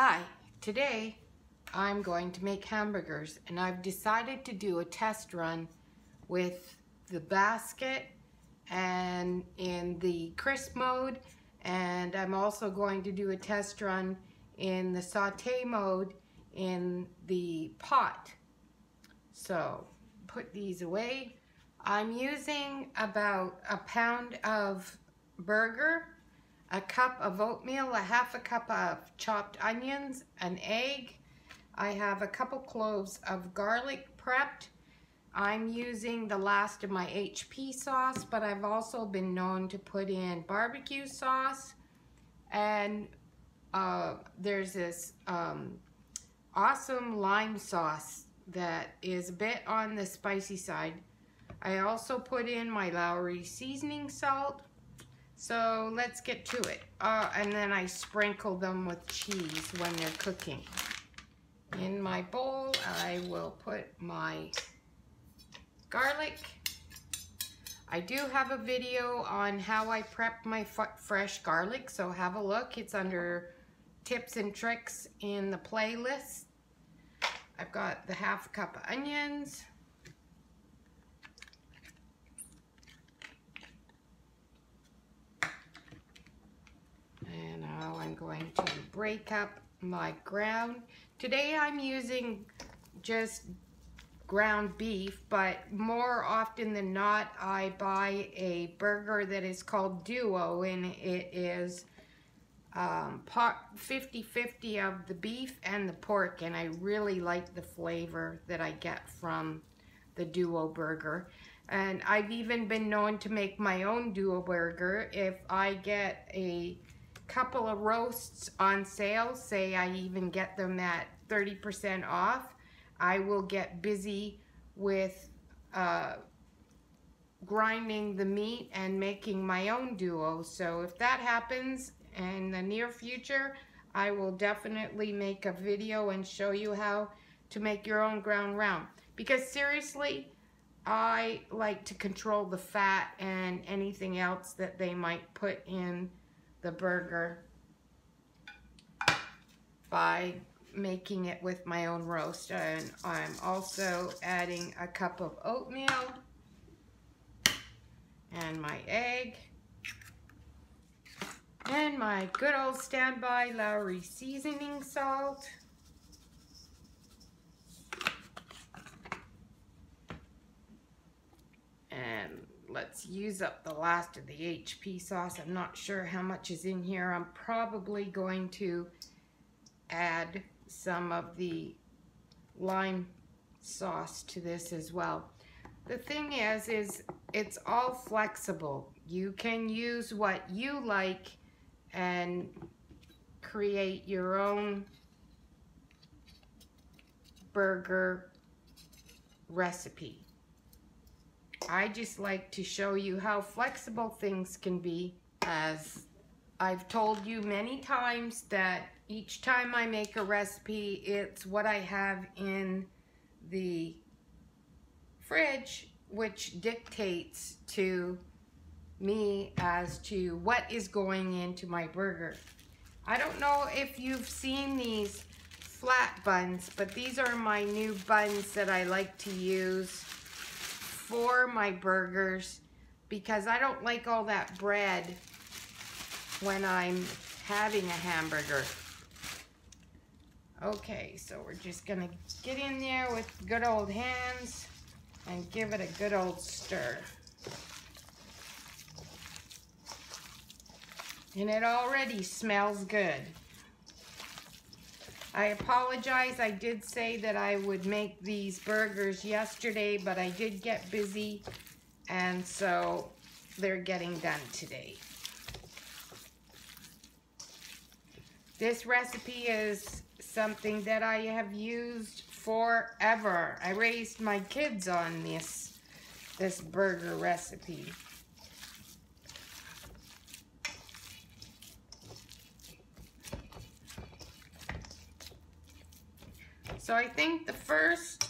Hi, today I'm going to make hamburgers and I've decided to do a test run with the basket and in the crisp mode, and I'm also going to do a test run in the saute mode in the pot. So put these away. I'm using about a pound of burger, a cup of oatmeal, a half a cup of chopped onions, an egg. I have a couple cloves of garlic prepped. I'm using the last of my HP sauce, but I've also been known to put in barbecue sauce. And there's this awesome lime sauce that is a bit on the spicy side. I also put in my Lowry seasoning salt. So let's get to it. And then I sprinkle them with cheese when they're cooking. In my bowl, I will put my garlic. I do have a video on how I prep my fresh garlic, so have a look. It's under tips and tricks in the playlist. I've got the half cup of onions. And now I'm going to break up my ground. Today I'm using just ground beef, but more often than not I buy a burger that is called Duo, and it is 50-50 of the beef and the pork, and I really like the flavor that I get from the Duo burger. And I've even been known to make my own Duo burger if I get a couple of roasts on sale. Say I even get them at 30% off, I will get busy with grinding the meat and making my own Duo. So if that happens in the near future, I will definitely make a video and show you how to make your own ground round. Because seriously, I like to control the fat and anything else that they might put in the burger by making it with my own roast. And I'm also adding a cup of oatmeal and my egg and my good old standby Lowry seasoning salt. And let's use up the last of the HP sauce. I'm not sure how much is in here. I'm probably going to add some of the lime sauce to this as well. The thing is it's all flexible. You can use what you like and create your own burger recipe. I just like to show you how flexible things can be. As I've told you many times, that each time I make a recipe, it's what I have in the fridge which dictates to me as to what is going into my burger. I don't know if you've seen these flat buns, but these are my new buns that I like to use for my burgers, because I don't like all that bread when I'm having a hamburger. Okay, so we're just gonna get in there with good old hands and give it a good old stir. And it already smells good. I apologize, I did say that I would make these burgers yesterday, but I did get busy, and so they're getting done today. This recipe is something that I have used forever. I raised my kids on this burger recipe. So I think the first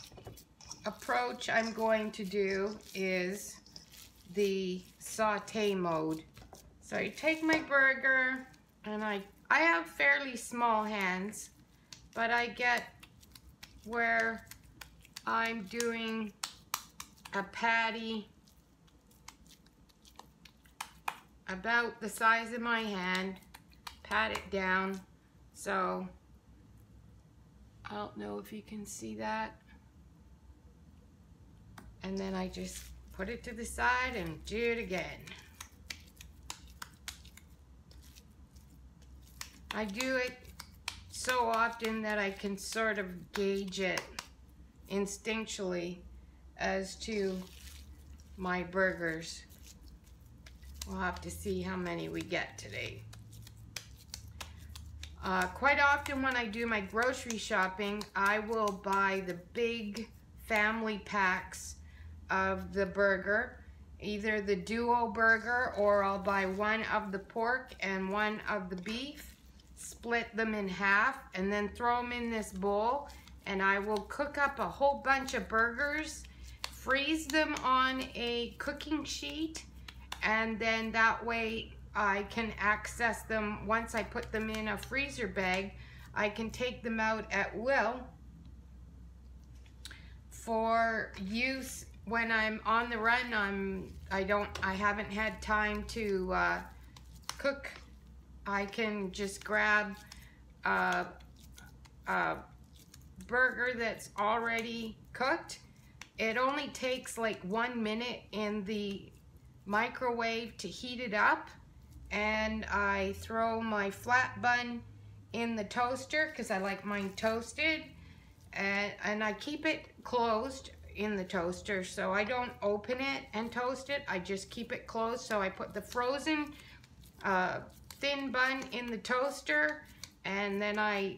approach I'm going to do is the saute mode. So I take my burger, and I have fairly small hands, but I get where I'm doing a patty about the size of my hand, pat it down. So I don't know if you can see that. And then I just put it to the side and do it again. I do it so often that I can sort of gauge it instinctually as to my burgers. We'll have to see how many we get today. Quite often when I do my grocery shopping, I will buy the big family packs of the burger, either the duo burger, or I'll buy one of the pork and one of the beef, split them in half, and then throw them in this bowl, and I will cook up a whole bunch of burgers, freeze them on a cooking sheet, and then that way I can access them. Once I put them in a freezer bag, I can take them out at will for use when I'm on the run. I haven't had time to cook. I can just grab a burger that's already cooked. It only takes like 1 minute in the microwave to heat it up, and I throw my flat bun in the toaster because I like mine toasted, and I keep it closed in the toaster, so I don't open it and toast it. I just keep it closed. So I put the frozen thin bun in the toaster, and then I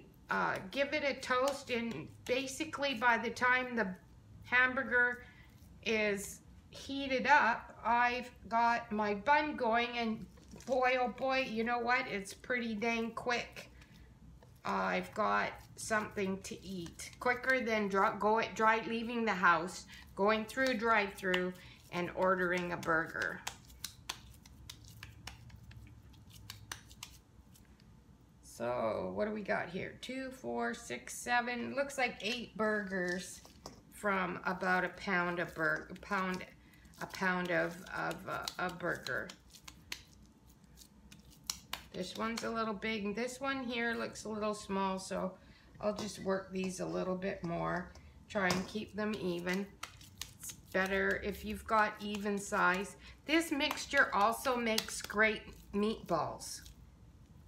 give it a toast, and basically by the time the hamburger is heated up, I've got my bun going, and boy oh boy, you know what, it's pretty dang quick. I've got something to eat quicker than leaving the house, going through a drive-through and ordering a burger. So what do we got here? 2, 4, 6, 7, looks like 8 burgers from about a pound of burger. This one's a little big, and this one here looks a little small, so I'll just work these a little bit more, try and keep them even. It's better if you've got even size. This mixture also makes great meatballs.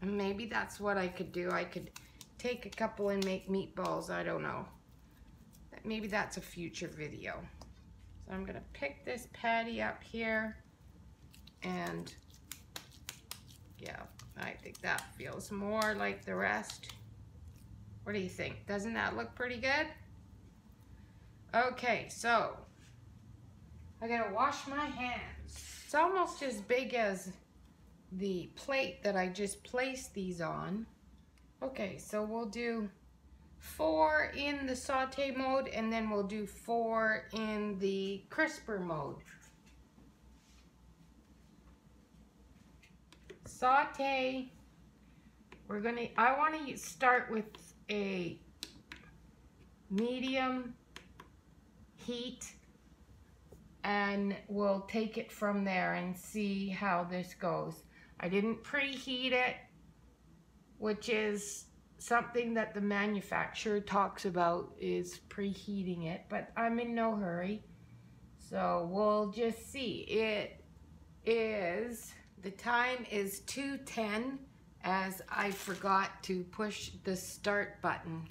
And maybe that's what I could do. I could take a couple and make meatballs, I don't know. Maybe that's a future video. So I'm gonna pick this patty up here, and yeah, I think that feels more like the rest. What do you think? Doesn't that look pretty good? Okay, so I gotta wash my hands. It's almost as big as the plate that I just placed these on. Okay, so we'll do 4 in the saute mode, and then we'll do 4 in the crisper mode. Saute, I want to start with a medium heat, and we'll take it from there and see how this goes. I didn't preheat it, which is something that the manufacturer talks about, is preheating it, but I'm in no hurry. So we'll just see. The time is 2:10, as I forgot to push the start button.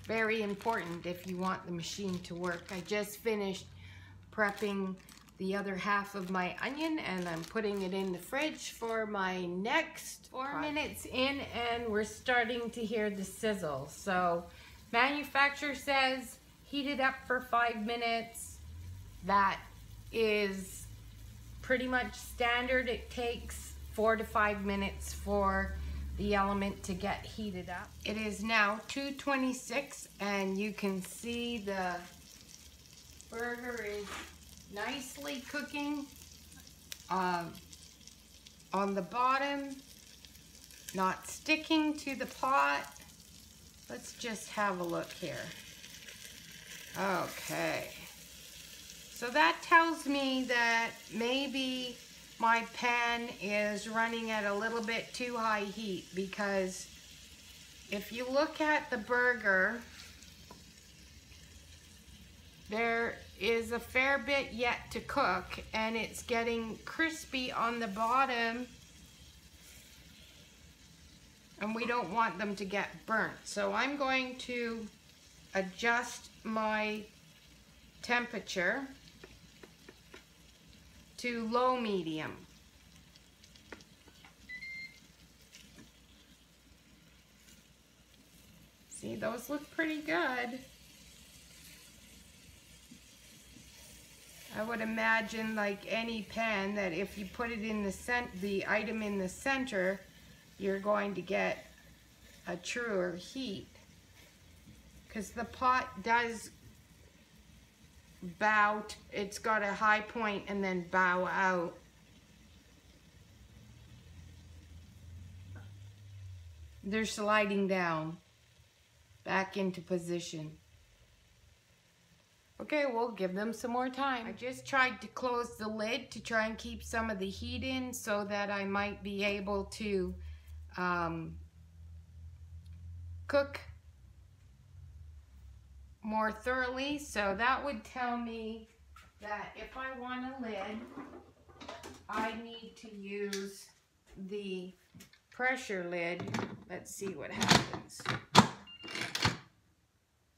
Very important if you want the machine to work. I just finished prepping the other half of my onion, and I'm putting it in the fridge for my next 4 minutes in, and we're starting to hear the sizzle. So manufacturer says heat it up for 5 minutes. That is pretty much standard. It takes 4 to 5 minutes for the element to get heated up. It is now 2:26, and you can see the burger is nicely cooking on the bottom, not sticking to the pot. Let's just have a look here. Okay. So that tells me that maybe my pan is running at a little bit too high heat, because if you look at the burger, there is a fair bit yet to cook, and it's getting crispy on the bottom, and we don't want them to get burnt. So I'm going to adjust my temperature to low medium. See, those look pretty good. I would imagine, like any pan, that if you put it in the item in the center, you're going to get a truer heat, because the pot does bow. It's got a high point and then bow out. They're sliding down back into position. Okay, we'll give them some more time. I just tried to close the lid to try and keep some of the heat in, so that I might be able to cook more thoroughly. So that would tell me that if I want a lid, I need to use the pressure lid. Let's see what happens.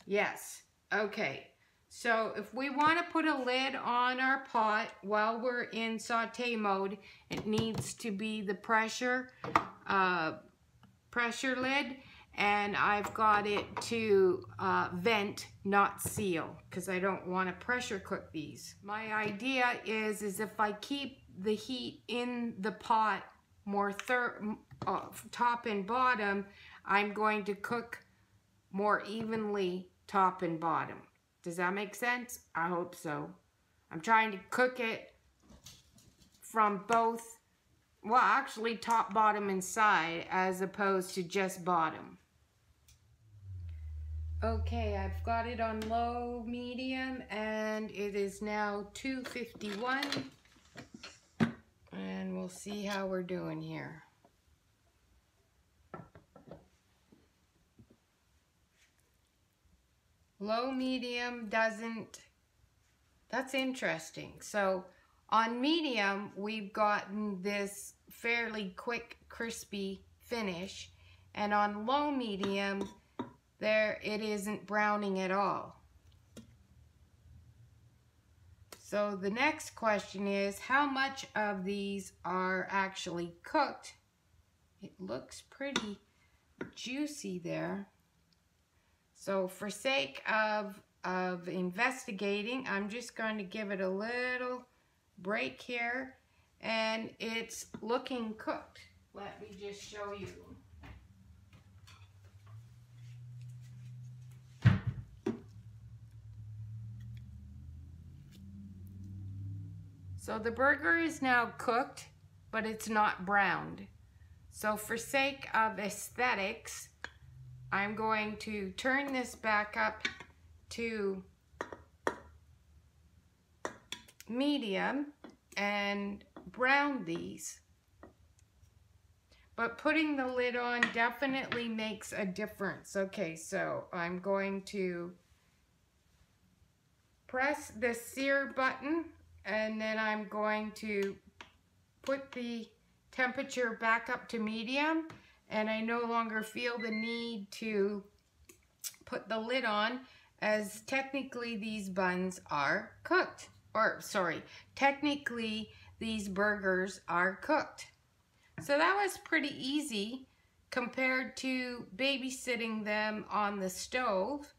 Yes, okay. So if we want to put a lid on our pot while we're in saute mode, it needs to be the pressure lid, and I've got it to vent, not seal, because I don't want to pressure cook these. My idea is if I keep the heat in the pot more top and bottom, I'm going to cook more evenly top and bottom. Does that make sense? I hope so. I'm trying to cook it from both, well, actually top, bottom, and side, as opposed to just bottom. Okay, I've got it on low medium, and it is now 2:51. And we'll see how we're doing here. Low medium doesn't, that's interesting. So on medium, we've gotten this fairly quick, crispy finish, and on low medium, there it isn't browning at all. So the next question is, how much of these are actually cooked? It looks pretty juicy there. So for sake of investigating, I'm just going to give it a little break here, and it's looking cooked. Let me just show you. So the burger is now cooked, but it's not browned. So for sake of aesthetics, I'm going to turn this back up to medium and brown these. But putting the lid on definitely makes a difference. Okay, so I'm going to press the sear button, and then I'm going to put the temperature back up to medium, and I no longer feel the need to put the lid on, as technically these buns are cooked. Or sorry, technically these burgers are cooked. So that was pretty easy compared to babysitting them on the stove.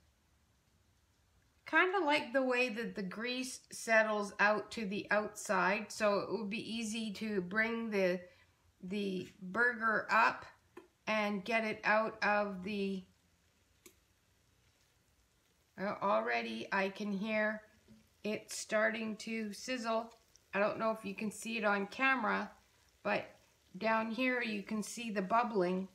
Kind of like the way that the grease settles out to the outside, so it would be easy to bring the burger up and get it out of the... Already I can hear it starting to sizzle. I don't know if you can see it on camera, but down here you can see the bubbling.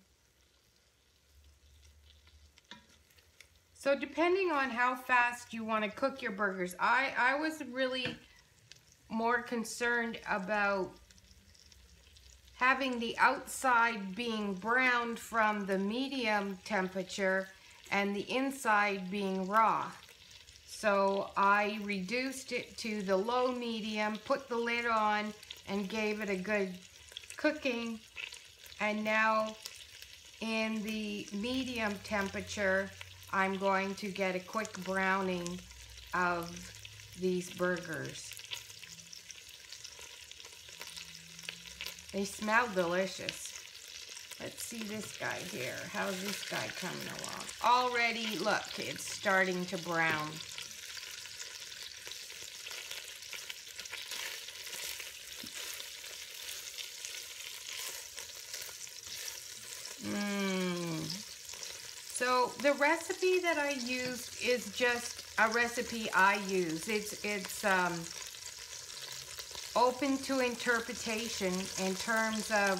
So depending on how fast you want to cook your burgers, I was really more concerned about having the outside being browned from the medium temperature and the inside being raw. So I reduced it to the low medium, put the lid on, and gave it a good cooking. And now in the medium temperature, I'm going to get a quick browning of these burgers. They smell delicious. Let's see this guy here. How's this guy coming along? Already, look, it's starting to brown. So the recipe that I used is just a recipe I use. It's open to interpretation in terms of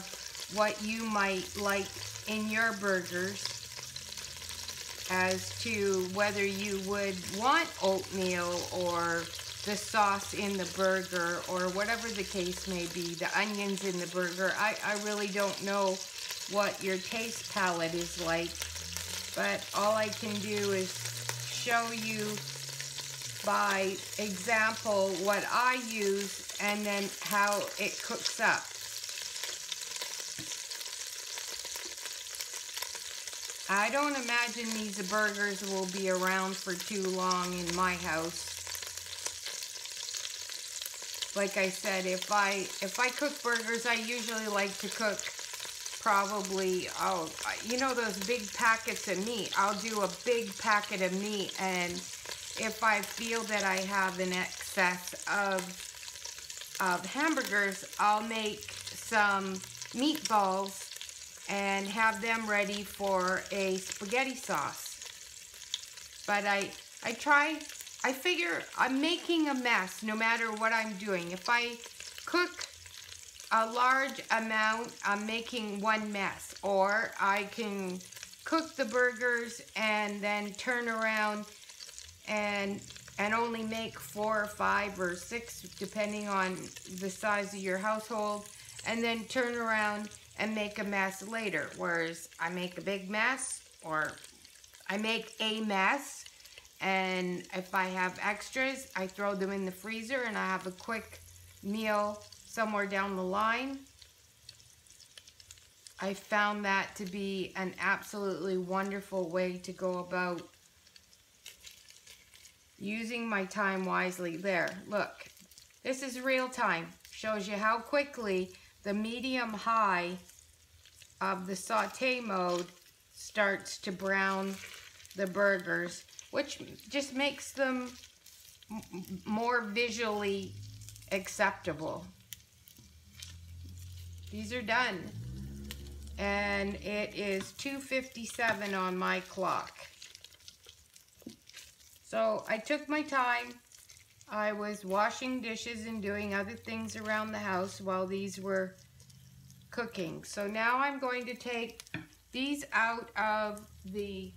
what you might like in your burgers, as to whether you would want oatmeal or the sauce in the burger or whatever the case may be, the onions in the burger. I really don't know what your taste palette is like, but all I can do is show you by example what I use and then how it cooks up. I don't imagine these burgers will be around for too long in my house. Like I said, if I cook burgers, I usually like to cook probably, you know those big packets of meat. I'll do a big packet of meat, and if I feel that I have an excess of hamburgers, I'll make some meatballs and have them ready for a spaghetti sauce. But I figure I'm making a mess no matter what I'm doing. If I cook a large amount, I'm making one mess. Or I can cook the burgers and then turn around and only make 4 or 5 or 6, depending on the size of your household, and then turn around and make a mess later. Whereas I make a big mess, or I make a mess, and if I have extras, I throw them in the freezer and I have a quick meal somewhere down the line. I found that to be an absolutely wonderful way to go about using my time wisely. There, look, this is real time. Shows you how quickly the medium high of the saute mode starts to brown the burgers, which just makes them more visually acceptable. These are done, and it is 2:57 on my clock. So I took my time. I was washing dishes and doing other things around the house while these were cooking. So now I'm going to take these out of the,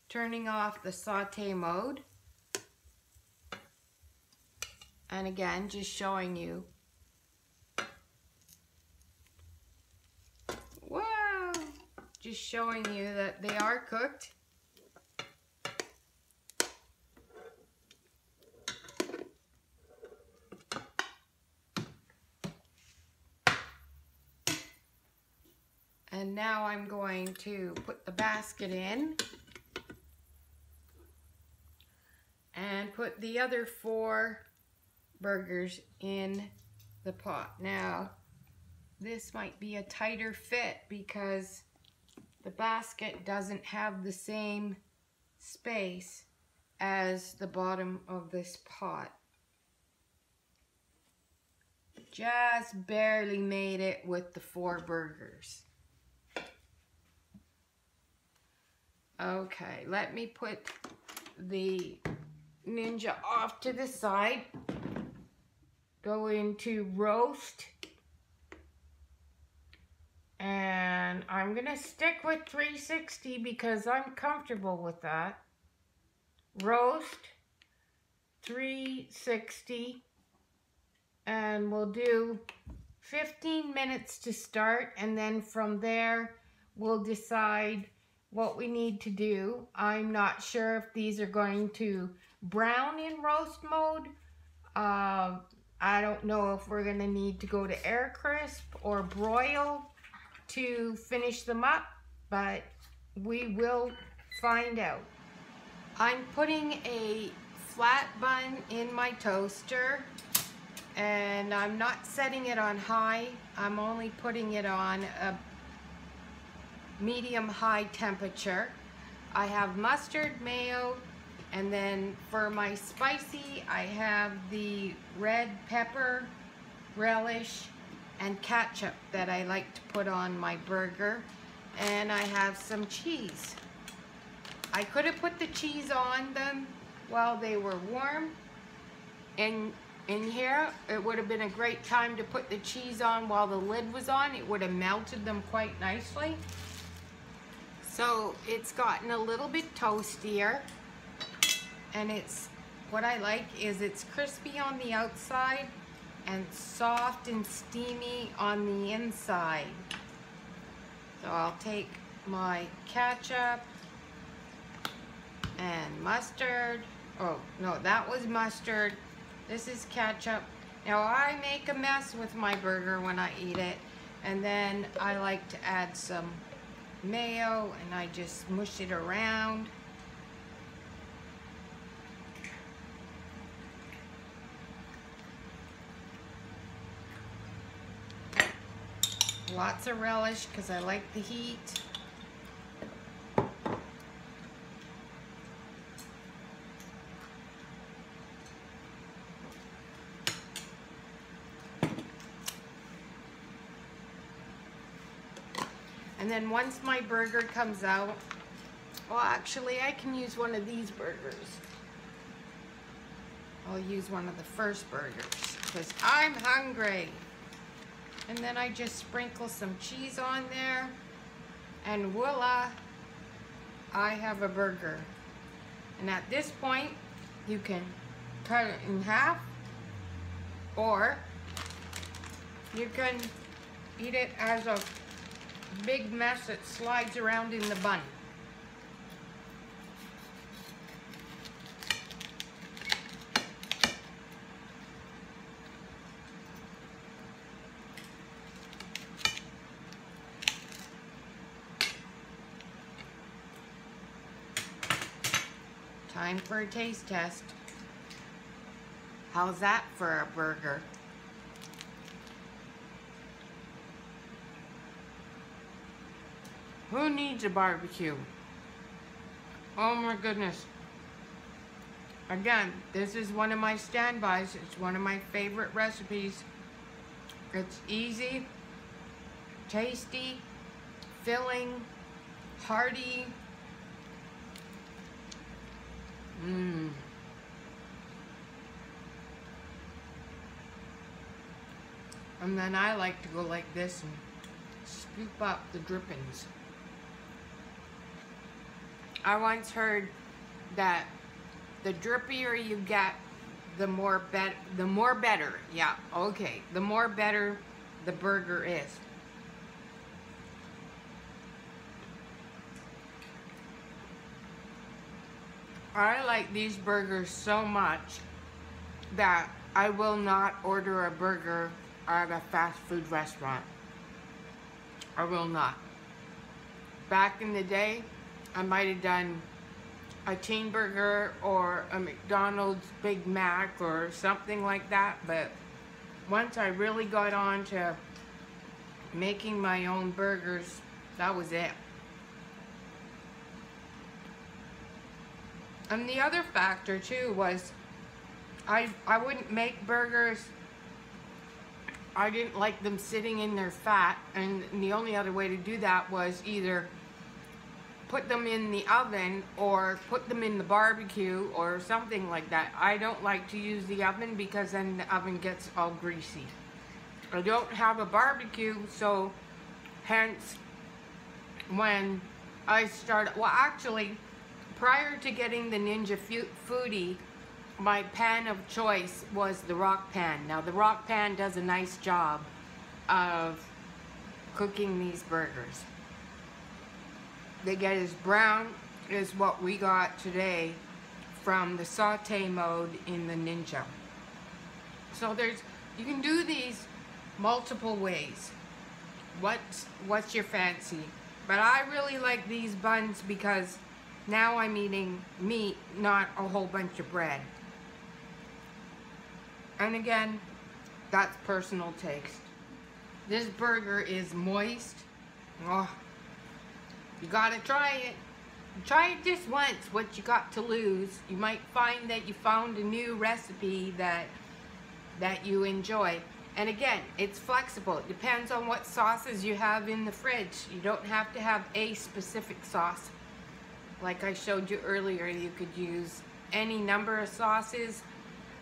turning off the saute mode. And again, just showing you. Wow! Just showing you that they are cooked. And now I'm going to put the basket in and put the other 4 burgers in the pot. Now, this might be a tighter fit because the basket doesn't have the same space as the bottom of this pot. Just barely made it with the 4 burgers. Okay, let me put the Ninja off to the side. Go into roast. And I'm gonna stick with 360 because I'm comfortable with that. Roast 360, and we'll do 15 minutes to start, and then from there we'll decide what we need to do. I'm not sure if these are going to brown in roast mode. I don't know if we're gonna need to go to air crisp or broil to finish them up, but we will find out. I'm putting a flat bun in my toaster, and I'm not setting it on high. I'm only putting it on a medium-high temperature. I have mustard, mayo, and then for my spicy, I have the red pepper, relish, and ketchup that I like to put on my burger. And I have some cheese. I could have put the cheese on them while they were warm. And in here, it would have been a great time to put the cheese on while the lid was on. It would have melted them quite nicely. So it's gotten a little bit toastier. And it's, what I like is it's crispy on the outside and soft and steamy on the inside. So I'll take my ketchup and mustard. Oh, no, that was mustard. This is ketchup. Now I make a mess with my burger when I eat it, and then I like to add some mayo, and I just smush it around. Lots of relish because I like the heat. And then once my burger comes out, well, actually I can use one of these burgers. I'll use one of the first burgers because I'm hungry. And then I just sprinkle some cheese on there, and voila, I have a burger. And at this point, you can cut it in half, or you can eat it as a big mess that slides around in the bun. Time for a taste test. How's that for a burger? Who needs a barbecue? Oh my goodness. Again, this is one of my standbys. It's one of my favorite recipes. It's easy, tasty, filling, hearty. And then I like to go like this and scoop up the drippings. I once heard that the drippier you get, the more better. Yeah, okay. The more better the burger is. I like these burgers so much that I will not order a burger at a fast food restaurant. I will not. Back in the day, I might have done a teen burger or a McDonald's Big Mac or something like that, but once I really got on to making my own burgers, that was it. And the other factor too was I wouldn't make burgers. I didn't like them sitting in their fat, and the only other way to do that was either put them in the oven or put them in the barbecue or something like that. I don't like to use the oven because then the oven gets all greasy. I don't have a barbecue, so Hence, when I started, well actually, prior to getting the Ninj Foodi, my pan of choice was the rock pan. Now the rock pan does a nice job of cooking these burgers. They get as brown as what we got today from the saute mode in the Ninja. So you can do these multiple ways. What's your fancy? But I really like these buns because now I'm eating meat, not a whole bunch of bread. And again, that's personal taste. This burger is moist. Oh, you gotta try it. Try it just once, what you got to lose. You might find that you found a new recipe that you enjoy. And again, it's flexible. It depends on what sauces you have in the fridge. You don't have to have a specific sauce. Like I showed you earlier, you could use any number of sauces,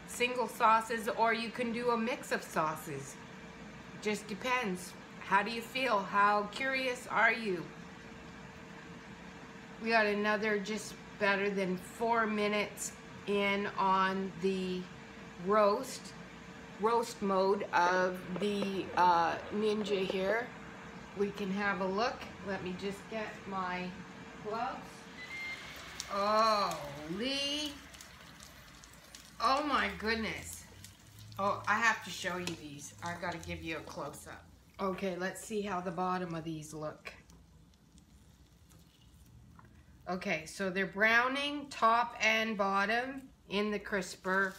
single sauces, or you can do a mix of sauces. Just depends. How do you feel? How curious are you? We got another just better than 4 minutes in on the roast mode of the Ninja here. We can have a look. Let me just get my gloves. Oh, Lee. Oh my goodness. Oh, I have to show you these. I gotta give you a close-up. Okay, let's see how the bottom of these look. Okay, so they're browning top and bottom in the crisper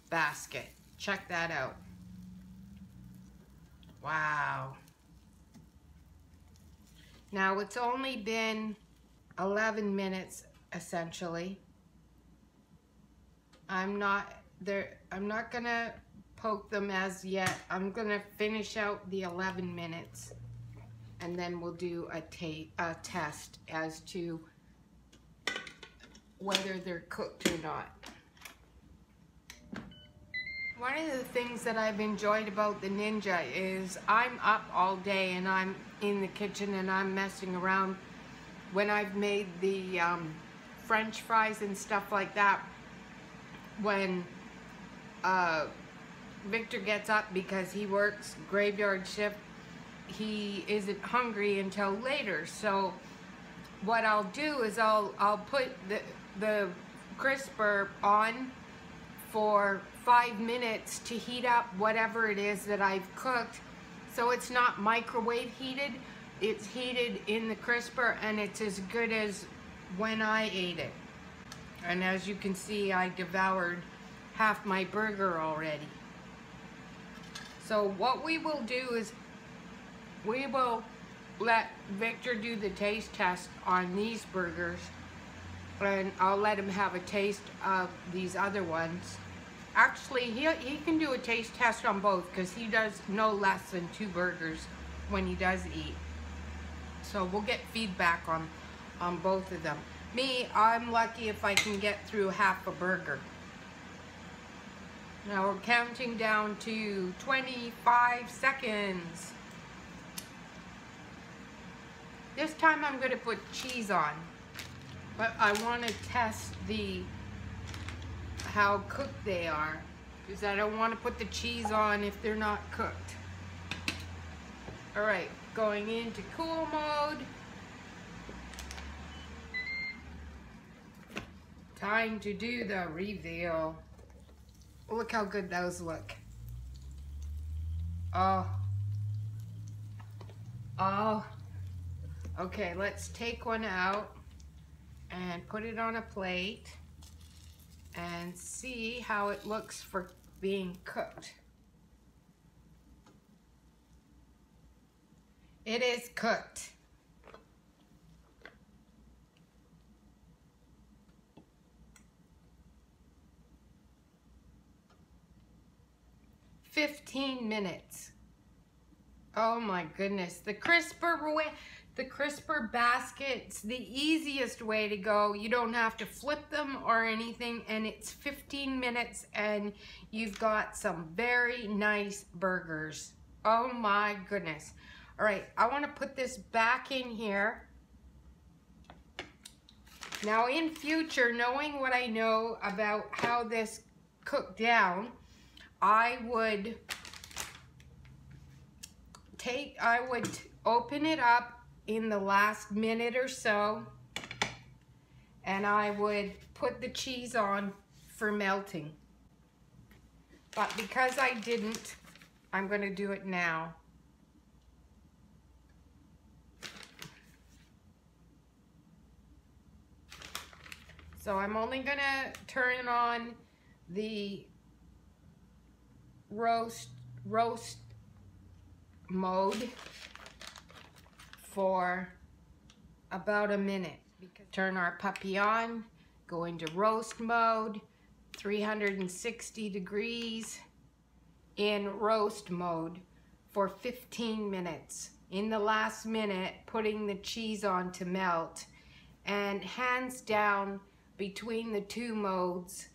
basket. Check that out. Wow. Now it's only been 11 minutes essentially. I'm not gonna poke them as yet. I'm gonna finish out the 11 minutes and then we'll do a test as to whether they're cooked or not. One of the things that I've enjoyed about the Ninja is I'm up all day and I'm in the kitchen and I'm messing around. When I've made the French fries and stuff like that, when Victor gets up because he works graveyard shift, he isn't hungry until later. So what I'll do is I'll put the crisper on for 5 minutes to heat up whatever it is that I've cooked. So it's not microwave heated, it's heated in the crisper and it's as good as when I ate it. And as you can see, I devoured half my burger already. So what we will do is we will let Victor do the taste test on these burgers, and I'll let him have a taste of these other ones. Actually, he can do a taste test on both because he does no less than 2 burgers when he does eat. So we'll get feedback on both of them. Me, I'm lucky if I can get through half a burger. Now we're counting down to 25 seconds. This time I'm going to put cheese on, but I want to test how cooked they are, because I don't want to put the cheese on if they're not cooked. Alright, going into cool mode. Time to do the reveal. Look how good those look. Oh. Oh. Okay, let's take one out and put it on a plate and see how it looks for being cooked. It is cooked. $15 minutes. Oh my goodness. The crisper basket's the easiest way to go. You don't have to flip them or anything, and it's 15 minutes and you've got some very nice burgers. Oh my goodness. All right, I want to put this back in here. Now in future, knowing what I know about how this cooked down, I would open it up in the last minute or so, and I would put the cheese on for melting. But because I didn't, I'm going to do it now. So I'm only going to turn on the roast mode for about a minute. Turn our puppy on, go into roast mode, 360 degrees in roast mode for 15 minutes. In the last minute, putting the cheese on to melt, and hands down between the two modes,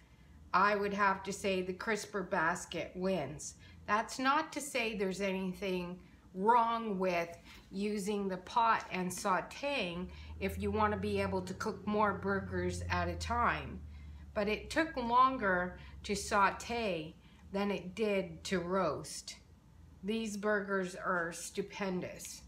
I would have to say the crisper basket wins. That's not to say there's anything wrong with using the pot and sauteing if you want to be able to cook more burgers at a time. But it took longer to saute than it did to roast. These burgers are stupendous.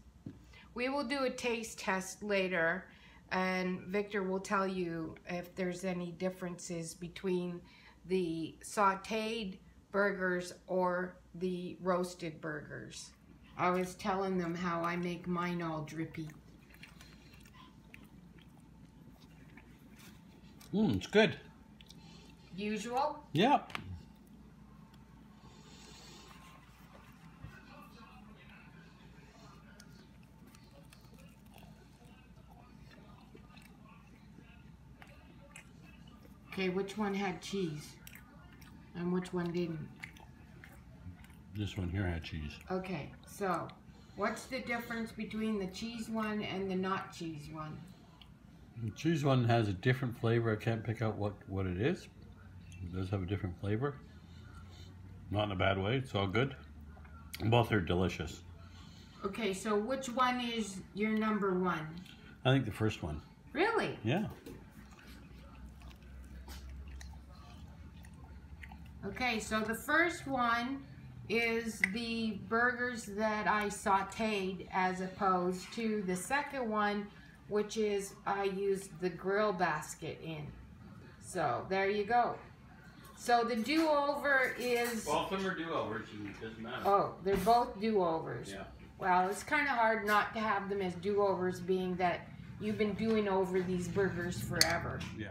We will do a taste test later, and Victor will tell you if there's any differences between the sauteed burgers or the roasted burgers. I was telling them how I make mine all drippy. It's good. Usual? Yeah. Okay, which one had cheese? And which one didn't? This one here had cheese. Okay, so what's the difference between the cheese one and the not cheese one? The cheese one has a different flavor. I can't pick out what it is. It does have a different flavor. Not in a bad way. It's all good. Both are delicious. Okay, so which one is your number one? I think the first one. Really? Yeah. Okay, so the first one is the burgers that I sauteed, as opposed to the second one, which is I used the grill basket in. So there you go. So the do-over is... Both of them are do-overs, it doesn't matter. Oh, they're both do-overs. Yeah. Well, it's kind of hard not to have them as do-overs, being that you've been doing over these burgers forever. Yeah.